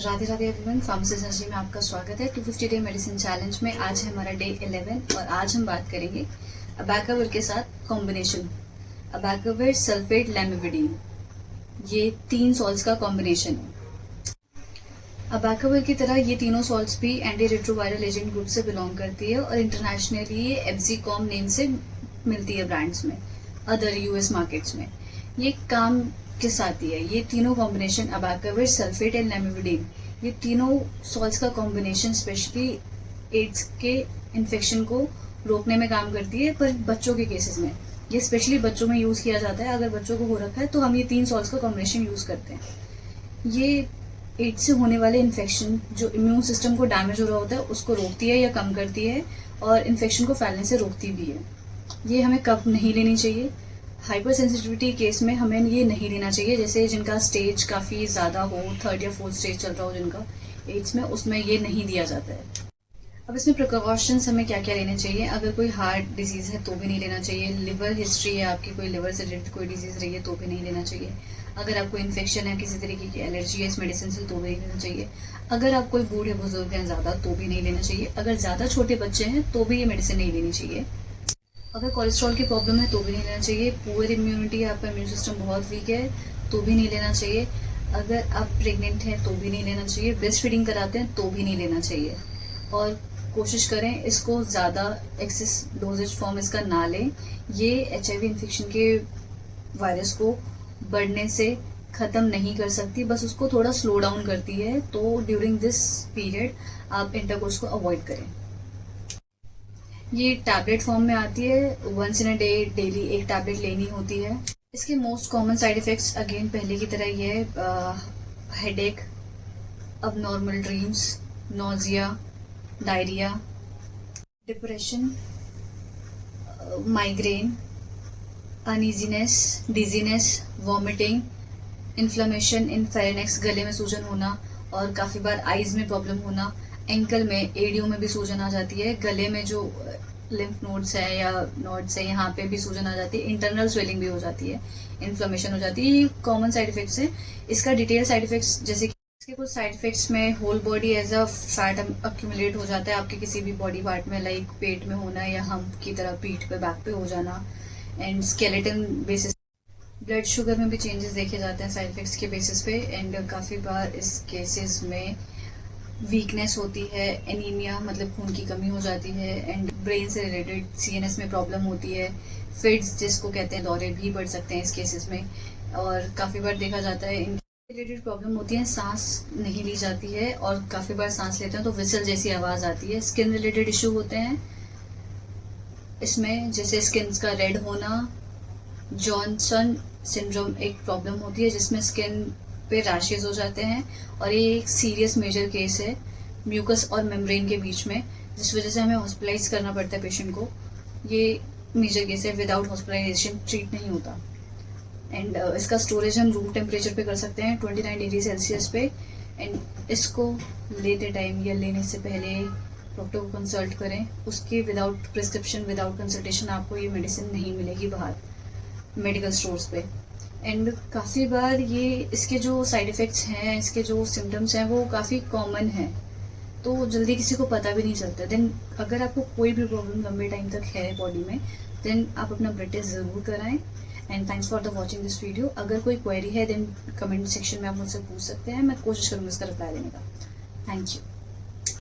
Radhe Radhe everyone, pharmacy surgery में आपका स्वागत है 250 डे मेडिसिन चैलेंज में। आज है हमारा डे 11 और आज हम बात करेंगे अबैकाविर के साथ कॉम्बिनेशन अबैकाविर सल्फेट लैमिविडीन। ये 3 सॉल्ट्स का कॉम्बिनेशन है। अबैकाविर की तरह ये तीनों सॉल्ट्स भी एंटी रेट्रोवायरल एजेंट ग्रुप से बिलोंग करती है और इंटरनेशनली ये एब्जीकॉम नेम से मिलती है ब्रांड्स में, अदर यूएस मार्केट्स में। ये काम के साथ ही है। ये तीनों कॉम्बिनेशन अबैकाविर सल्फेट एंड लैमिविडीन, ये तीनों सॉल्ट्स का कॉम्बिनेशन स्पेशली एड्स के इन्फेक्शन को रोकने में काम करती है। पर बच्चों के केसेस में ये स्पेशली बच्चों में यूज किया जाता है। अगर बच्चों को हो रखा है तो हम ये 3 सॉल्ट्स का कॉम्बिनेशन यूज करते हैं। ये एड्स से होने वाले इन्फेक्शन, जो इम्यून सिस्टम को डैमेज हो रहा होता है, उसको रोकती है या कम करती है और इन्फेक्शन को फैलने से रोकती भी है। ये हमें कब नहीं लेनी चाहिए? हाइपर सेंसिटिविटी केस में हमें ये नहीं लेना चाहिए, जैसे जिनका स्टेज काफ़ी ज़्यादा हो, 3rd या 4th स्टेज चल रहा हो जिनका एड्स में, उसमें ये नहीं दिया जाता है। अब इसमें प्रिकॉशंस हमें क्या क्या लेने चाहिए? अगर कोई हार्ट डिजीज़ है तो भी नहीं लेना चाहिए। लिवर हिस्ट्री है आपकी, कोई लिवर से रिलेटेड कोई डिजीज़ रही है तो भी नहीं लेना चाहिए। अगर आपको इन्फेक्शन है, किसी तरीके की एलर्जी है इस मेडिसिन से, तो भी नहीं लेना चाहिए। अगर आप कोई बूढ़े बुजुर्ग हैं ज़्यादा तो भी नहीं लेना चाहिए। अगर ज़्यादा छोटे बच्चे हैं तो भी ये मेडिसिन नहीं लेनी चाहिए। अगर कोलेस्ट्रॉल की प्रॉब्लम है तो भी नहीं लेना चाहिए। पुअर इम्यूनिटी है, आपका इम्यून सिस्टम बहुत वीक है तो भी नहीं लेना चाहिए। अगर आप प्रेग्नेंट हैं तो भी नहीं लेना चाहिए। ब्रेस्ट फीडिंग कराते हैं तो भी नहीं लेना चाहिए। और कोशिश करें इसको ज़्यादा एक्सेस डोजेज फॉर्म इसका ना लें। ये HIV इन्फेक्शन के वायरस को बढ़ने से ख़त्म नहीं कर सकती, बस उसको थोड़ा स्लो डाउन करती है। तो ड्यूरिंग दिस पीरियड आप इंटरकोर्स को अवॉइड करें। ये टैबलेट फॉर्म में आती है। Once in a day daily एक टैबलेट लेनी होती है। इसके most common side effects again पहले की तरह ही है, headache, abnormal dreams, nausea, diarrhoea, depression, migraine, uneasiness, dizziness, vomiting, inflammation in pharynx, गले में सूजन होना और काफ़ी बार आईज में प्रॉब्लम होना, एंकल में, एडियो में भी सूजन आ जाती है, गले में जो लिम्फ नोड्स है या नोड्स है यहाँ पे भी सूजन आ जाती है, इंटरनल स्वेलिंग भी हो जाती है, इन्फ्लेमेशन हो जाती है। ये कॉमन साइड इफेक्ट्स है। इसका डिटेल साइड इफेक्ट्स, जैसे कि इसके कुछ साइड इफेक्ट्स में whole body as a fat accumulate हो जाता है आपके किसी भी बॉडी पार्ट में, लाइक पेट में होना या हम्प की तरह पीठ पे, बैक पे हो जाना, and skeleton basis. Blood sugar में भी चेंजेस देखे जाते हैं साइड इफेक्ट्स के बेसिस पे। एंड काफ़ी बार इस केसेस में वीकनेस होती है, एनीमिया मतलब खून की कमी हो जाती है, एंड ब्रेन से रिलेटेड CNS में प्रॉब्लम होती है, फिट्स जिसको कहते हैं, दौरे भी बढ़ सकते हैं इस केसेस में। और काफ़ी बार देखा जाता है इनके रिलेटेड प्रॉब्लम होती है, सांस नहीं ली जाती है और काफ़ी बार सांस लेते हैं तो विसल जैसी आवाज़ आती है। स्किन रिलेटेड इशू होते हैं इसमें, जैसे स्किन का रेड होना, जॉनसन सिंड्रोम एक प्रॉब्लम होती है जिसमें स्किन पे रैशेज हो जाते हैं और ये एक सीरियस मेजर केस है म्यूकस और मेम्ब्रेन के बीच में, जिस वजह से हमें हॉस्पिटलाइज करना पड़ता है पेशेंट को। ये मेजर केस है, विदाउट हॉस्पिटलाइजेशन ट्रीट नहीं होता। एंड इसका स्टोरेज हम रूम टेम्परेचर पे कर सकते हैं 29 डिग्री सेल्सियस पे। एंड इसको लेते टाइम या लेने से पहले डॉक्टर को कंसल्ट करें। उसके विदाउट प्रिस्क्रिप्शन, विदाउट कंसल्टेशन आपको ये मेडिसिन नहीं मिलेगी बाहर मेडिकल स्टोर्स पे। एंड काफ़ी बार ये इसके जो साइड इफ़ेक्ट्स हैं, इसके जो सिम्टम्स हैं, वो काफ़ी कॉमन हैं, तो जल्दी किसी को पता भी नहीं चलता। देन अगर आपको कोई भी प्रॉब्लम लंबे टाइम तक है बॉडी में, देन आप अपना ब्लड टेस्ट ज़रूर कराएं। And thanks for the watching this video. अगर कोई क्वेरी है देन कमेंट सेक्शन में आप मुझसे पूछ सकते हैं, मैं कोशिश करूँगी इसका रिप्लाई देने का। Thank you.